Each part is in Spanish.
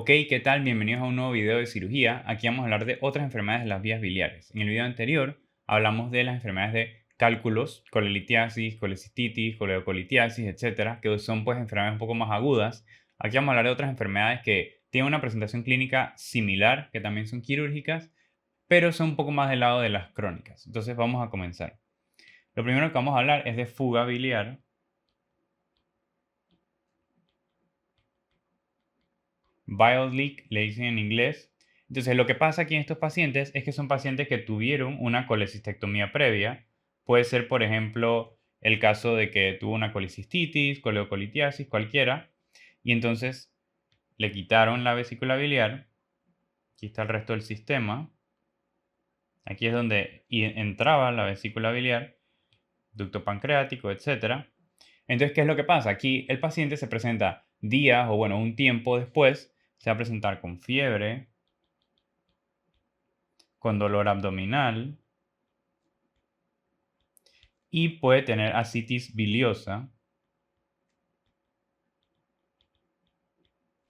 Ok, ¿qué tal? Bienvenidos a un nuevo video de cirugía. Aquí vamos a hablar de otras enfermedades de las vías biliares. En el video anterior hablamos de las enfermedades de cálculos, colelitiasis, colecistitis, coleocolitiasis, etcétera, que son pues enfermedades un poco más agudas. Aquí vamos a hablar de otras enfermedades que tienen una presentación clínica similar, que también son quirúrgicas, pero son un poco más del lado de las crónicas. Entonces vamos a comenzar. Lo primero que vamos a hablar es de fuga biliar. Bile leak, le dicen en inglés. Entonces, lo que pasa aquí en estos pacientes es que son pacientes que tuvieron una colecistectomía previa. Puede ser, por ejemplo, el caso de que tuvo una colecistitis, coleocolitiasis, cualquiera. Y entonces le quitaron la vesícula biliar. Aquí está el resto del sistema. Aquí es donde entraba la vesícula biliar, ducto pancreático, etc. Entonces, ¿qué es lo que pasa? Aquí el paciente se presenta días o bueno, un tiempo después, se va a presentar con fiebre, con dolor abdominal y puede tener ascitis biliosa.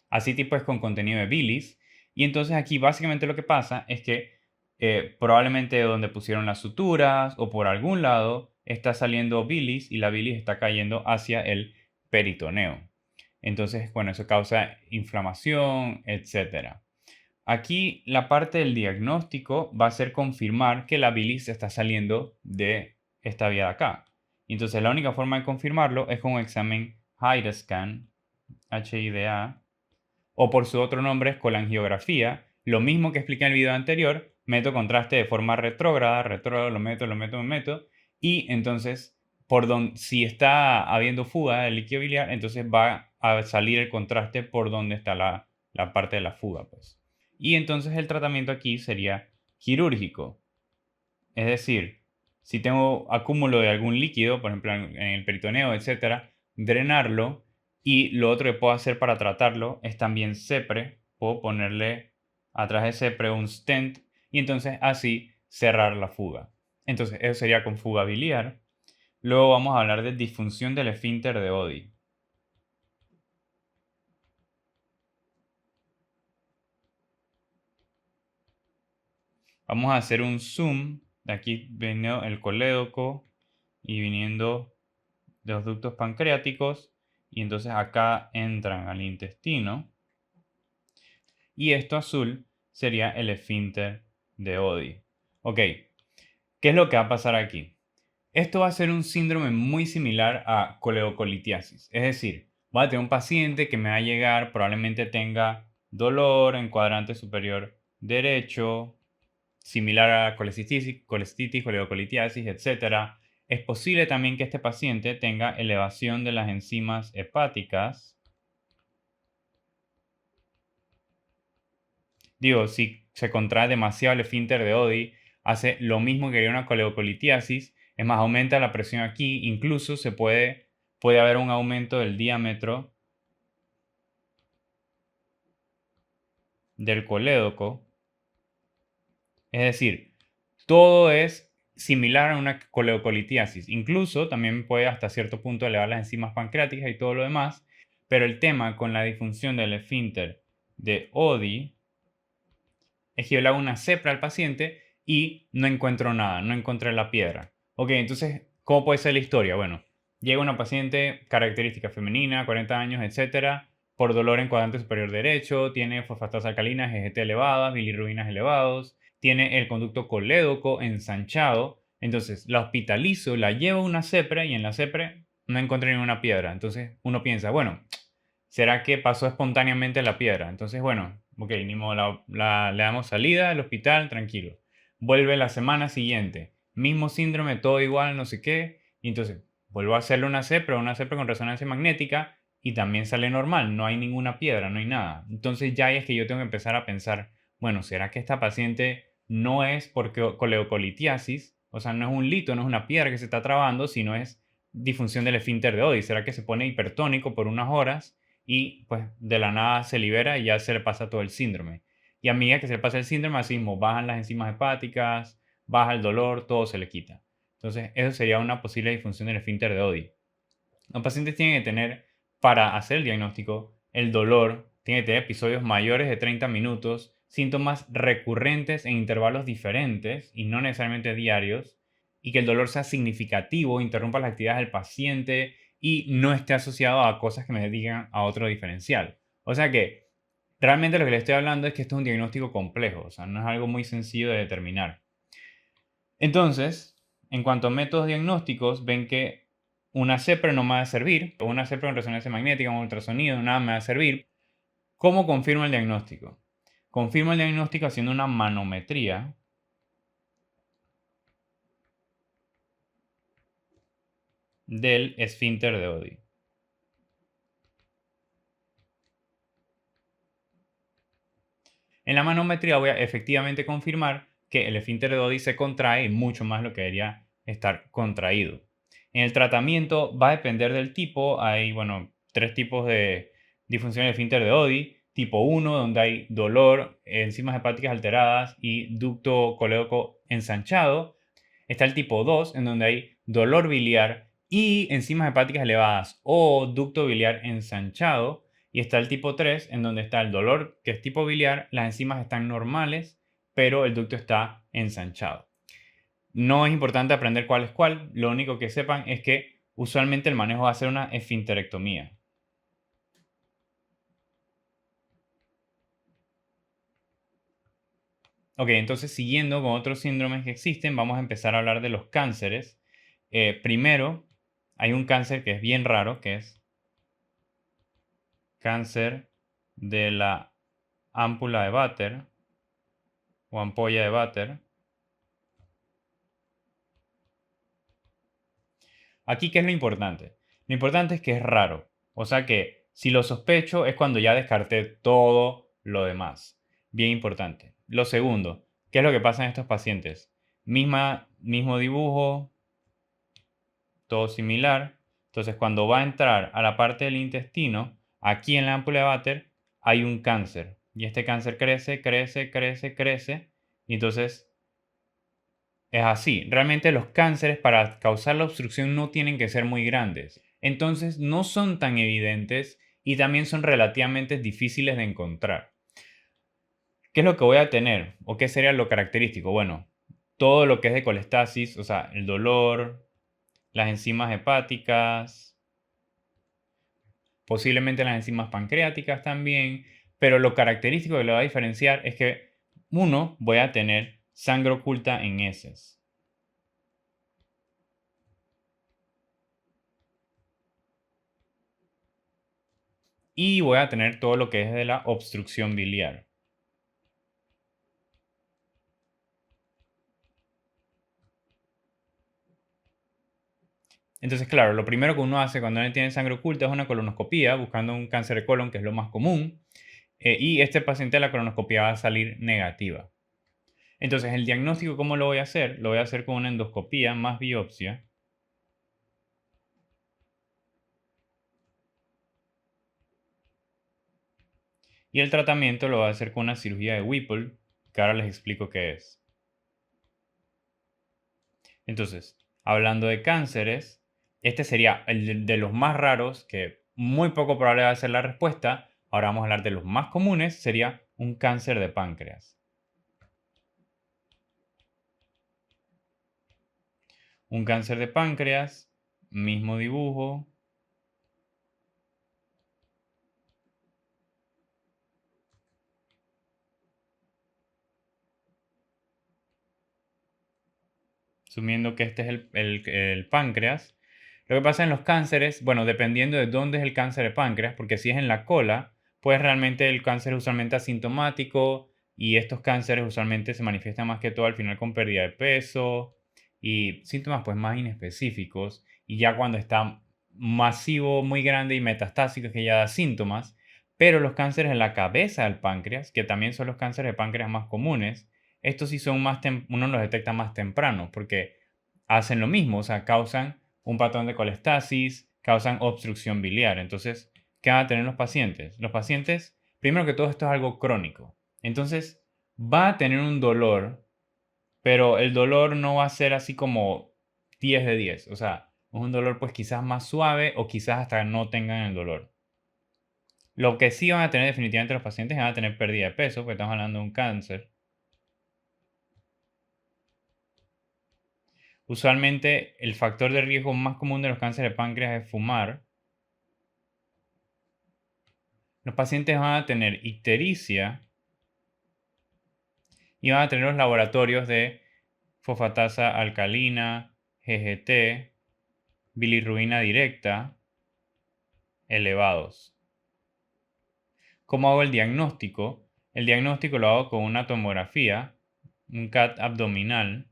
Ascitis pues con contenido de bilis. Y entonces aquí básicamente lo que pasa es que probablemente donde pusieron las suturas o por algún lado está saliendo bilis y la bilis está cayendo hacia el peritoneo. Entonces, bueno, eso causa inflamación, etc. Aquí la parte del diagnóstico va a ser confirmar que la bilis está saliendo de esta vía de acá. Entonces la única forma de confirmarlo es con un examen HIDA-scan, HIDA, o por su otro nombre es colangiografía. Lo mismo que expliqué en el video anterior, meto contraste de forma retrógrada, lo meto, y entonces si está habiendo fuga del líquido biliar, entonces va a salir el contraste por donde está la parte de la fuga, pues. Y entonces el tratamiento aquí sería quirúrgico. Es decir, si tengo acúmulo de algún líquido, por ejemplo en el peritoneo, etcétera, drenarlo. Y lo otro que puedo hacer para tratarlo es también CEPRE. Puedo ponerle atrás de CEPRE un stent y entonces así cerrar la fuga. Entonces eso sería con fuga biliar. Luego vamos a hablar de disfunción del esfínter de Oddi. Vamos a hacer un zoom. De aquí viene el colédoco y viniendo de los ductos pancreáticos. Y entonces acá entran al intestino. Y esto azul sería el esfínter de Oddi. Ok, ¿qué es lo que va a pasar aquí? Esto va a ser un síndrome muy similar a coleocolitiasis. Es decir, voy a tener un paciente que me va a llegar, probablemente tenga dolor en cuadrante superior derecho, similar a colecistitis, coleocolitiasis, etc. Es posible también que este paciente tenga elevación de las enzimas hepáticas. Digo, si se contrae demasiado el esfínter de Oddi, hace lo mismo que una coleocolitiasis, es más, aumenta la presión aquí, incluso puede haber un aumento del diámetro del colédoco. Es decir, todo es similar a una coleocolitiasis. Incluso también puede hasta cierto punto elevar las enzimas pancreáticas y todo lo demás, pero el tema con la disfunción del esfínter de Oddi es que yo le hago una CEPRA al paciente y no encuentro nada, no encontré la piedra. Ok, entonces, ¿cómo puede ser la historia? Bueno, llega una paciente, característica femenina, 40 años, etcétera, por dolor en cuadrante superior derecho, tiene fosfatas alcalinas, GGT elevadas, bilirrubinas elevados, tiene el conducto colédoco ensanchado. Entonces, la hospitalizo, la llevo a una CEPRA y en la CEPRA no encontré ninguna piedra. Entonces, uno piensa, bueno, ¿será que pasó espontáneamente la piedra? Entonces, bueno, ok, ni modo, le damos salida al hospital, tranquilo. Vuelve la semana siguiente, mismo síndrome, todo igual, no sé qué. Y entonces, vuelvo a hacerle una CEPRA con resonancia magnética y también sale normal, no hay ninguna piedra, no hay nada. Entonces ya es que yo tengo que empezar a pensar, bueno, ¿será que esta paciente no es porque coleocolitiasis? O sea, no es un lito, no es una piedra que se está trabando, sino es disfunción del esfínter de Oddi. ¿Será que se pone hipertónico por unas horas? Y pues de la nada se libera y ya se le pasa todo el síndrome. Y a medida que se le pasa el síndrome, así mismo bajan las enzimas hepáticas, baja el dolor, todo se le quita. Entonces, eso sería una posible disfunción del esfínter de Oddi. Los pacientes tienen que tener, para hacer el diagnóstico, el dolor tiene que tener episodios mayores de 30 minutos, síntomas recurrentes en intervalos diferentes y no necesariamente diarios, y que el dolor sea significativo, interrumpa las actividades del paciente y no esté asociado a cosas que me digan a otro diferencial. O sea que realmente lo que le estoy hablando es que esto es un diagnóstico complejo, o sea, no es algo muy sencillo de determinar. Entonces, en cuanto a métodos diagnósticos, ven que una CEPRA no me va a servir, o una CEPRA en resonancia magnética, un ultrasonido, nada me va a servir. ¿Cómo confirmo el diagnóstico? Confirmo el diagnóstico haciendo una manometría del esfínter de Oddi. En la manometría voy a efectivamente confirmar que el esfínter de Oddi se contrae mucho más de lo que debería estar contraído. En el tratamiento va a depender del tipo. Hay, bueno, 3 tipos de disfunción del esfínter de Oddi. Tipo 1, donde hay dolor, enzimas hepáticas alteradas y ducto colédoco ensanchado. Está el tipo 2, en donde hay dolor biliar y enzimas hepáticas elevadas o ducto biliar ensanchado. Y está el tipo 3, en donde está el dolor, que es tipo biliar, las enzimas están normales, pero el ducto está ensanchado. No es importante aprender cuál es cuál, lo único que sepan es que usualmente el manejo va a ser una esfinterectomía. Ok, entonces siguiendo con otros síndromes que existen, vamos a empezar a hablar de los cánceres. Primero, hay un cáncer que es bien raro, que es cáncer de la ámpula de Vater o ampolla de Vater. Aquí, ¿qué es lo importante? Lo importante es que es raro. O sea que si lo sospecho es cuando ya descarté todo lo demás. Bien importante. Lo segundo, ¿qué es lo que pasa en estos pacientes? Mismo dibujo, todo similar. Entonces, cuando va a entrar a la parte del intestino, aquí en la ámpula de Vater hay un cáncer. Y este cáncer crece, crece, crece, crece. Y entonces es así. Realmente los cánceres para causar la obstrucción no tienen que ser muy grandes. Entonces no son tan evidentes y también son relativamente difíciles de encontrar. ¿Qué es lo que voy a tener? ¿O qué sería lo característico? Bueno, todo lo que es de colestasis, o sea, el dolor, las enzimas hepáticas, posiblemente las enzimas pancreáticas también, pero lo característico que lo va a diferenciar es que, uno, voy a tener sangre oculta en heces. Y voy a tener todo lo que es de la obstrucción biliar. Entonces, claro, lo primero que uno hace cuando alguien tiene sangre oculta es una colonoscopía, buscando un cáncer de colon, que es lo más común, y este paciente la colonoscopia va a salir negativa. Entonces, el diagnóstico, ¿cómo lo voy a hacer? Lo voy a hacer con una endoscopía más biopsia. Y el tratamiento lo voy a hacer con una cirugía de Whipple, que ahora les explico qué es. Entonces, hablando de cánceres, este sería el de los más raros, que muy poco probable va a ser la respuesta. Ahora vamos a hablar de los más comunes, sería un cáncer de páncreas. Un cáncer de páncreas, mismo dibujo. Asumiendo que este es el páncreas. Lo que pasa en los cánceres, bueno, dependiendo de dónde es el cáncer de páncreas, porque si es en la cola, pues realmente el cáncer es usualmente asintomático y estos cánceres usualmente se manifiestan más que todo al final con pérdida de peso y síntomas pues más inespecíficos. Y ya cuando está masivo, muy grande y metastásico es que ya da síntomas. Pero los cánceres en la cabeza del páncreas, que también son los cánceres de páncreas más comunes, estos sí son uno los detecta más temprano porque hacen lo mismo, o sea, causan un patrón de colestasis, causan obstrucción biliar. Entonces, ¿qué van a tener los pacientes? Los pacientes, primero que todo, esto es algo crónico. Entonces, va a tener un dolor, pero el dolor no va a ser así como 10 de 10. O sea, es un dolor pues quizás más suave o quizás hasta no tengan el dolor. Lo que sí van a tener definitivamente los pacientes van a tener pérdida de peso, porque estamos hablando de un cáncer. Usualmente el factor de riesgo más común de los cánceres de páncreas es fumar. Los pacientes van a tener ictericia y van a tener los laboratorios de fosfatasa alcalina, GGT, bilirrubina directa elevados. ¿Cómo hago el diagnóstico? El diagnóstico lo hago con una tomografía, un CAT abdominal,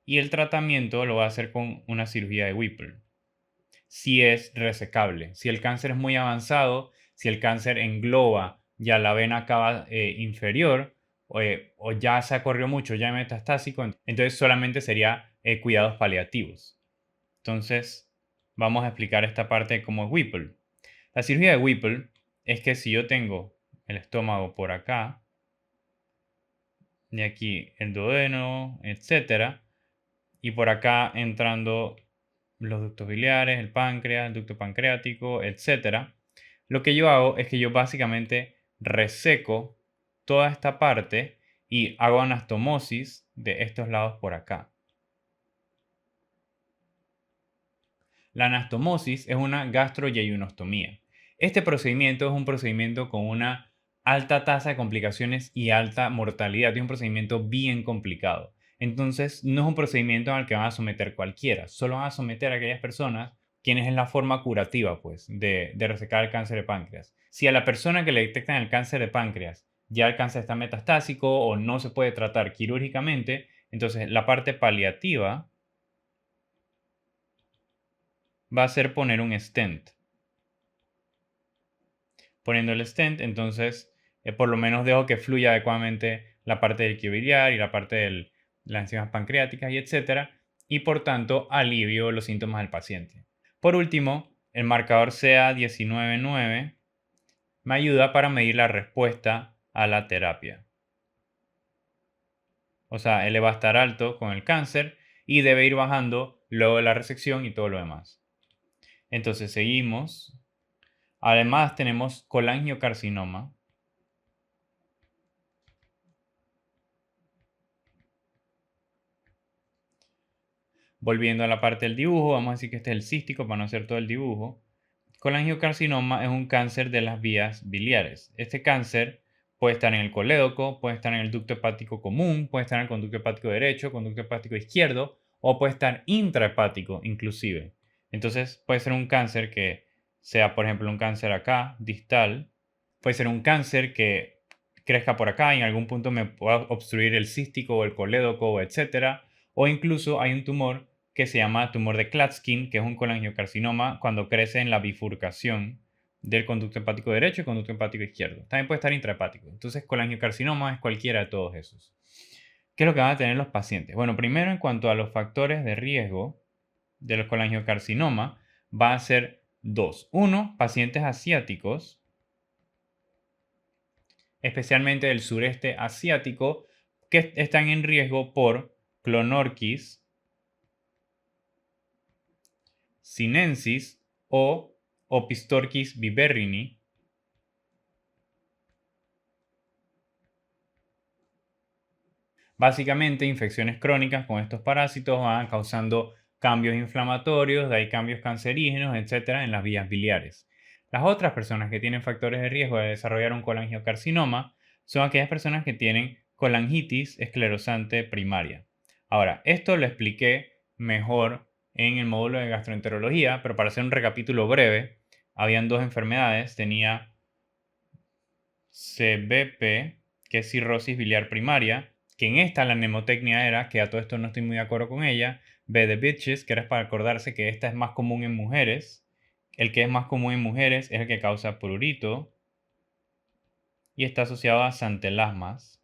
y el tratamiento lo voy a hacer con una cirugía de Whipple. Si es resecable, si el cáncer es muy avanzado, si el cáncer engloba ya la vena cava inferior o ya se corrió mucho, ya es metastásico, entonces solamente sería cuidados paliativos. Entonces, vamos a explicar esta parte de cómo es Whipple. La cirugía de Whipple es que si yo tengo el estómago por acá, de aquí el duodeno, etcétera, y por acá entrando los ductos biliares, el páncreas, el ducto pancreático, etcétera, lo que yo hago es que yo básicamente reseco toda esta parte y hago anastomosis de estos lados por acá. La anastomosis es una gastroyeyunostomía. Este procedimiento es un procedimiento con una alta tasa de complicaciones y alta mortalidad. Es un procedimiento bien complicado. Entonces, no es un procedimiento al que van a someter cualquiera. Solo van a someter a aquellas personas quienes es la forma curativa, pues, de resecar el cáncer de páncreas. Si a la persona que le detectan el cáncer de páncreas ya el cáncer está metastásico o no se puede tratar quirúrgicamente, entonces la parte paliativa va a ser poner un stent. Poniendo el stent, entonces por lo menos dejo que fluya adecuadamente la parte del líquido biliar y la parte de las enzimas pancreáticas y etcétera, y por tanto alivio los síntomas del paciente. Por último, el marcador CA199 me ayuda para medir la respuesta a la terapia. O sea, él va a estar alto con el cáncer y debe ir bajando luego de la resección y todo lo demás. Entonces seguimos. Además tenemos colangiocarcinoma. Volviendo a la parte del dibujo, vamos a decir que este es el cístico para no hacer todo el dibujo. Colangiocarcinoma es un cáncer de las vías biliares. Este cáncer puede estar en el colédoco, puede estar en el ducto hepático común, puede estar en el conducto hepático derecho, conducto hepático izquierdo o puede estar intrahepático inclusive. Entonces puede ser un cáncer que sea, por ejemplo, un cáncer acá, distal. Puede ser un cáncer que crezca por acá y en algún punto me pueda obstruir el cístico o el colédoco, etcétera. O incluso hay un tumor que se llama tumor de Klatskin, que es un colangiocarcinoma cuando crece en la bifurcación del conducto hepático derecho y conducto hepático izquierdo. También puede estar intrahepático. Entonces, colangiocarcinoma es cualquiera de todos esos. ¿Qué es lo que van a tener los pacientes? Bueno, primero en cuanto a los factores de riesgo de los colangiocarcinoma, va a ser dos. Uno, pacientes asiáticos, especialmente del sureste asiático, que están en riesgo por Clonorchis sinensis o Opistorchis viverrini. Básicamente, infecciones crónicas con estos parásitos van causando cambios inflamatorios, de ahí cambios cancerígenos, etcétera, en las vías biliares. Las otras personas que tienen factores de riesgo de desarrollar un colangiocarcinoma son aquellas personas que tienen colangitis esclerosante primaria. Ahora, esto lo expliqué mejor en el módulo de gastroenterología, pero para hacer un recapítulo breve, habían dos enfermedades. Tenía CBP, que es cirrosis biliar primaria, que en esta la mnemotecnia era, que a todo esto no estoy muy de acuerdo con ella, B de bitches, que era para acordarse que esta es más común en mujeres. El que es más común en mujeres es el que causa prurito y está asociado a santelasmas.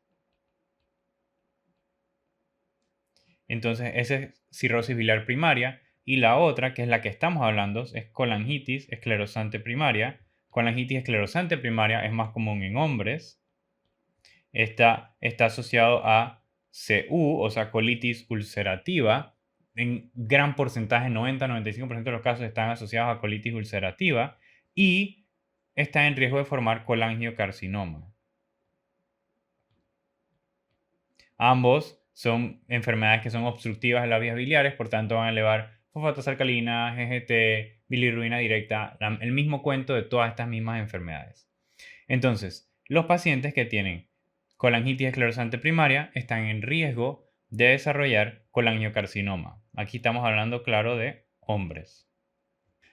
Entonces, esa es cirrosis biliar primaria. Y la otra, que es la que estamos hablando, es colangitis esclerosante primaria. Colangitis esclerosante primaria es más común en hombres. Está asociado a CU, o sea, colitis ulcerativa, en gran porcentaje, 90-95% de los casos, están asociados a colitis ulcerativa y están en riesgo de formar colangiocarcinoma. Ambos son enfermedades que son obstructivas de las vías biliares, por tanto van a elevar fosfato alcalina, GGT, bilirrubina directa, el mismo cuento de todas estas mismas enfermedades. Entonces, los pacientes que tienen colangitis esclerosante primaria están en riesgo de desarrollar colangiocarcinoma. Aquí estamos hablando, claro, de hombres.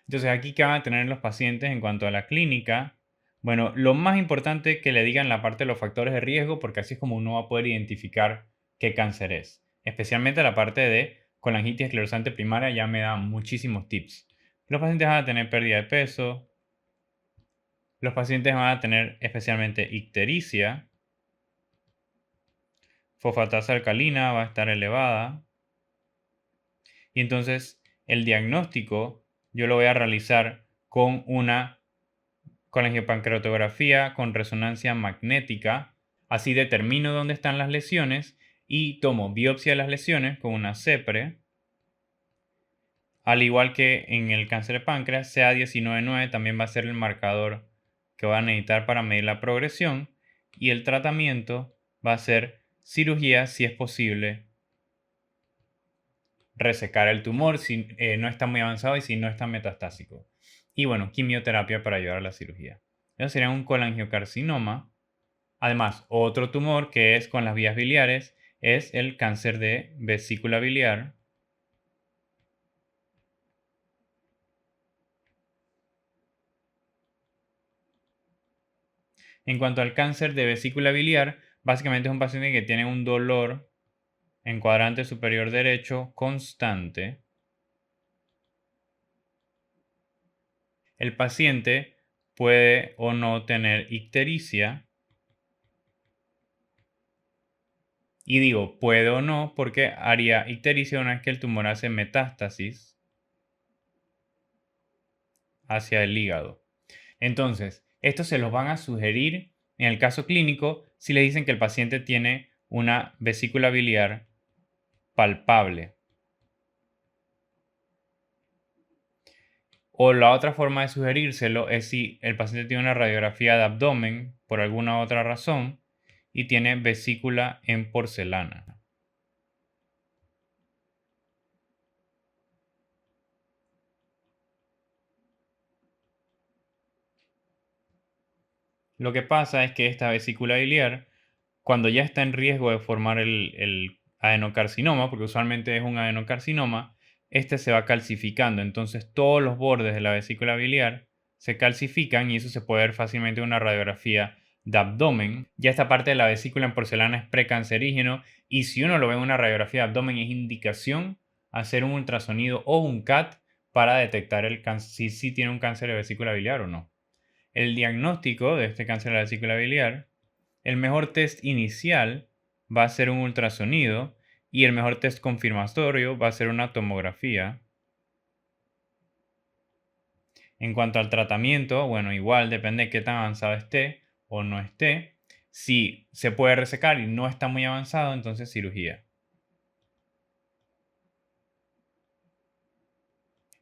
Entonces, aquí, ¿qué van a tener los pacientes en cuanto a la clínica? Bueno, lo más importante es que le digan la parte de los factores de riesgo, porque así es como uno va a poder identificar qué cáncer es. Especialmente la parte de colangitis esclerosante primaria ya me da muchísimos tips. Los pacientes van a tener pérdida de peso. Los pacientes van a tener especialmente ictericia. Fosfatasa alcalina va a estar elevada. Y entonces el diagnóstico yo lo voy a realizar con una colangiopancreatografía con resonancia magnética. Así determino dónde están las lesiones y tomo biopsia de las lesiones con una CEPRE. Al igual que en el cáncer de páncreas, CA199 también va a ser el marcador que va a necesitar para medir la progresión. Y el tratamiento va a ser cirugía si es posible, resecar el tumor si no está muy avanzado y si no está metastásico. Y bueno, quimioterapia para ayudar a la cirugía. Eso sería un colangiocarcinoma. Además, otro tumor que es con las vías biliares es el cáncer de vesícula biliar. En cuanto al cáncer de vesícula biliar, básicamente es un paciente que tiene un dolor en cuadrante superior derecho constante. El paciente puede o no tener ictericia. Y digo puede o no porque haría ictericia una vez que el tumor hace metástasis hacia el hígado. Entonces, estos se los van a sugerir en el caso clínico si le dicen que el paciente tiene una vesícula biliar palpable. O la otra forma de sugerírselo es si el paciente tiene una radiografía de abdomen por alguna otra razón y tiene vesícula en porcelana. Lo que pasa es que esta vesícula biliar, cuando ya está en riesgo de formar el adenocarcinoma, porque usualmente es un adenocarcinoma, este se va calcificando. Entonces todos los bordes de la vesícula biliar se calcifican y eso se puede ver fácilmente en una radiografía de abdomen. Ya esta parte de la vesícula en porcelana es precancerígeno y si uno lo ve en una radiografía de abdomen es indicación hacer un ultrasonido o un CAT para detectar si tiene un cáncer de vesícula biliar o no. El diagnóstico de este cáncer de la vesícula biliar, el mejor test inicial va a ser un ultrasonido y el mejor test confirmatorio va a ser una tomografía. En cuanto al tratamiento, bueno, igual depende de qué tan avanzado esté o no esté. Si se puede resecar y no está muy avanzado, entonces cirugía.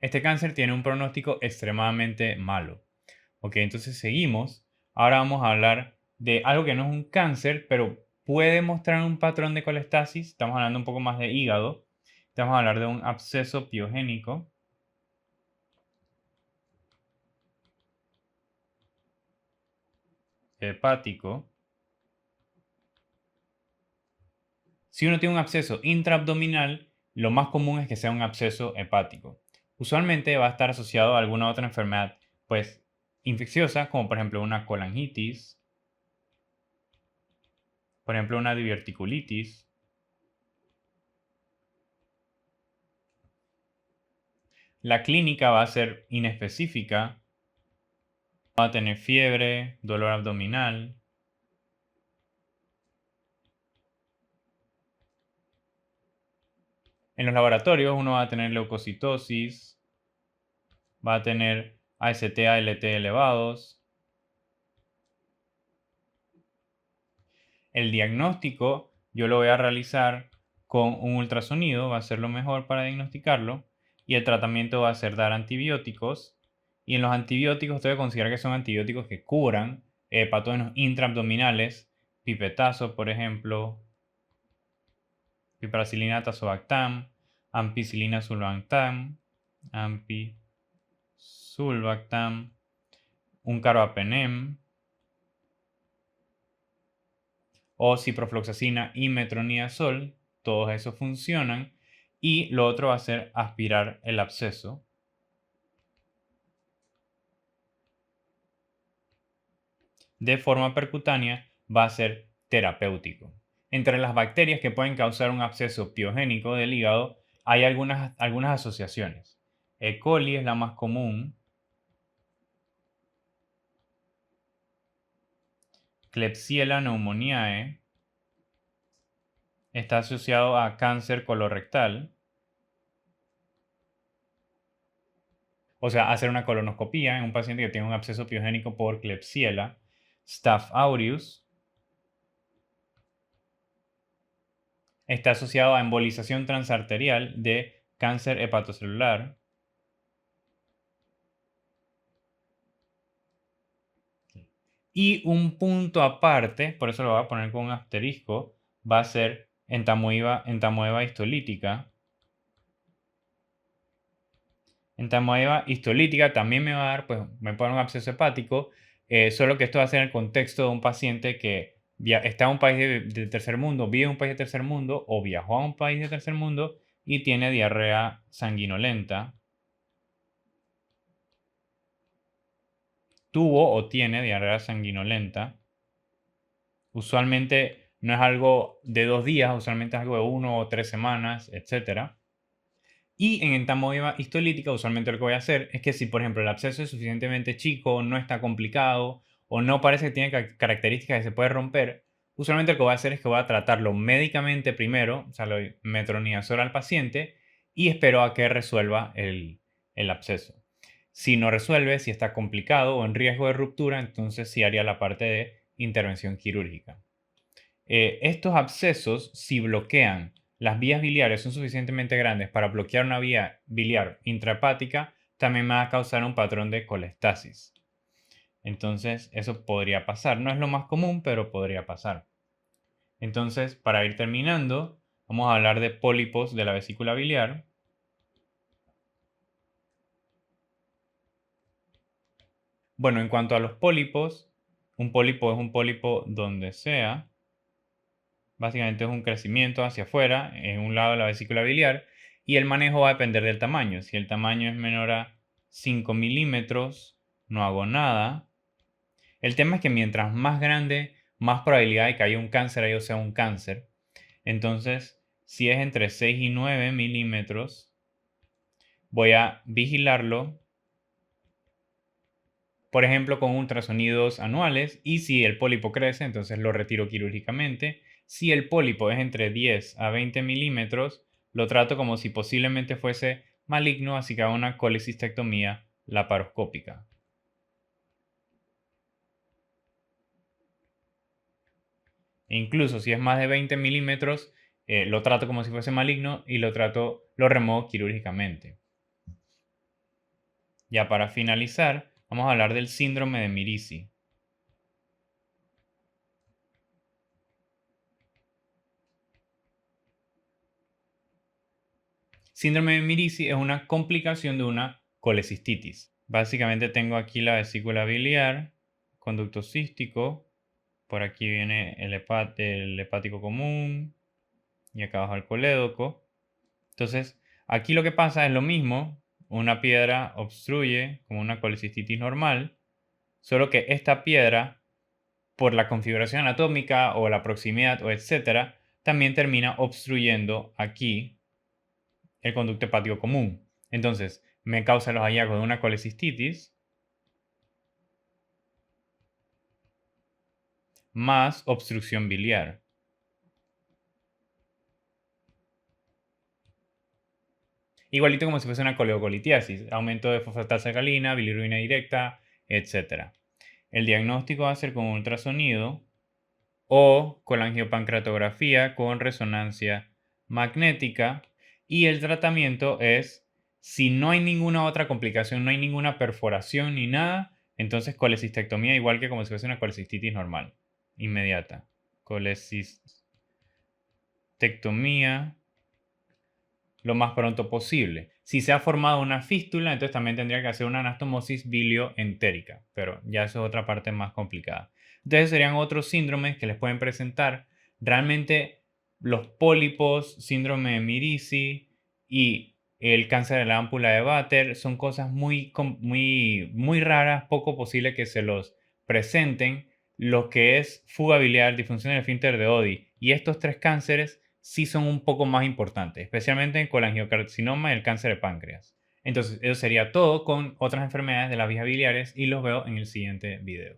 Este cáncer tiene un pronóstico extremadamente malo. Ok, entonces seguimos. Ahora vamos a hablar de algo que no es un cáncer, pero puede mostrar un patrón de colestasis. Estamos hablando un poco más de hígado. Vamos a hablar de un absceso piogénico. Hepático. Si uno tiene un absceso intraabdominal, lo más común es que sea un absceso hepático. Usualmente va a estar asociado a alguna otra enfermedad, pues infecciosa, como por ejemplo una colangitis, por ejemplo una diverticulitis. La clínica va a ser inespecífica, va a tener fiebre, dolor abdominal. En los laboratorios uno va a tener leucocitosis, va a tener AST, ALT elevados. El diagnóstico yo lo voy a realizar con un ultrasonido, va a ser lo mejor para diagnosticarlo. Y el tratamiento va a ser dar antibióticos. Y en los antibióticos usted debe considerar que son antibióticos que curan patógenos intraabdominales, pipetazo, por ejemplo, piperacilina tazobactam, ampicilina sulbactam, ampicilbactam, un carbapenem, o ciprofloxacina y metronidazol. Todos esos funcionan. Y lo otro va a ser aspirar el absceso. De forma percutánea va a ser terapéutico. Entre las bacterias que pueden causar un absceso piogénico del hígado hay algunas asociaciones. E. coli es la más común. Klebsiella pneumoniae está asociado a cáncer colorectal. O sea, hacer una colonoscopía en un paciente que tiene un absceso piogénico por Klebsiella. Staph aureus está asociado a embolización transarterial de cáncer hepatocelular. Y un punto aparte, por eso lo voy a poner con un asterisco, va a ser entamoeba histolítica. Entamoeba histolítica también me va a dar, pues me puede dar un absceso hepático, solo que esto va a ser en el contexto de un paciente que está en un país de tercer mundo, vive en un país de tercer mundo o viajó a un país de tercer mundo y tiene diarrea sanguinolenta. Tuvo o tiene diarrea sanguinolenta. Usualmente no es algo de 2 días, usualmente es algo de 1 o 3 semanas, etc. Y en entamoeba histolítica, usualmente lo que voy a hacer es que si, por ejemplo, el absceso es suficientemente chico, no está complicado o no parece que tiene características que se puede romper, usualmente lo que voy a hacer es que voy a tratarlo médicamente primero, o sea, le doy metronidazol al paciente y espero a que resuelva el absceso. Si no resuelve, si está complicado o en riesgo de ruptura, entonces sí haría la parte de intervención quirúrgica. Estos abscesos, si bloquean las vías biliares, son suficientemente grandes para bloquear una vía biliar intrahepática, también va a causar un patrón de colestasis. Entonces, eso podría pasar. No es lo más común, pero podría pasar. Entonces, para ir terminando, vamos a hablar de pólipos de la vesícula biliar. Bueno, en cuanto a los pólipos, un pólipo es un pólipo donde sea. Básicamente es un crecimiento hacia afuera en un lado de la vesícula biliar y el manejo va a depender del tamaño. Si el tamaño es menor a 5 milímetros, no hago nada. El tema es que mientras más grande, más probabilidad de que haya un cáncer ahí, o sea, un cáncer. Entonces, si es entre 6 y 9 milímetros, voy a vigilarlo, por ejemplo, con ultrasonidos anuales, y si el pólipo crece, entonces lo retiro quirúrgicamente. Si el pólipo es entre 10 a 20 milímetros, lo trato como si posiblemente fuese maligno, así que hago una colecistectomía laparoscópica. E incluso si es más de 20 milímetros, lo trato como si fuese maligno y lo remuevo quirúrgicamente. Ya para finalizar, vamos a hablar del síndrome de Mirizi. Síndrome de Mirizi es una complicación de una colecistitis. Básicamente tengo aquí la vesícula biliar, conducto cístico, por aquí viene el hepático común y acá abajo el colédoco. Entonces, aquí lo que pasa es lo mismo, una piedra obstruye como una colecistitis normal, solo que esta piedra, por la configuración anatómica o la proximidad o etcétera, también termina obstruyendo aquí el conducto hepático común. Entonces, me causa los hallazgos de una colecistitis más obstrucción biliar. Igualito como si fuese una coleocolitiasis, aumento de fosfatasa alcalina, bilirrubina directa, etc. El diagnóstico va a ser con ultrasonido o colangiopancreatografía con resonancia magnética y el tratamiento es, si no hay ninguna otra complicación, no hay ninguna perforación ni nada, entonces colecistectomía igual que como si fuese una colecistitis normal, inmediata. Colecistectomía lo más pronto posible. Si se ha formado una fístula, entonces también tendría que hacer una anastomosis bilioentérica, pero ya eso es otra parte más complicada. Entonces serían otros síndromes que les pueden presentar. Realmente los pólipos, síndrome de Mirici y el cáncer de la ámpula de Vater son cosas muy raras, poco posible que se los presenten. Lo que es fuga biliar, disfunción del esfínter de Oddi y estos tres cánceres sí son un poco más importantes, especialmente en colangiocarcinoma y el cáncer de páncreas. Entonces, eso sería todo con otras enfermedades de las vías biliares y los veo en el siguiente video.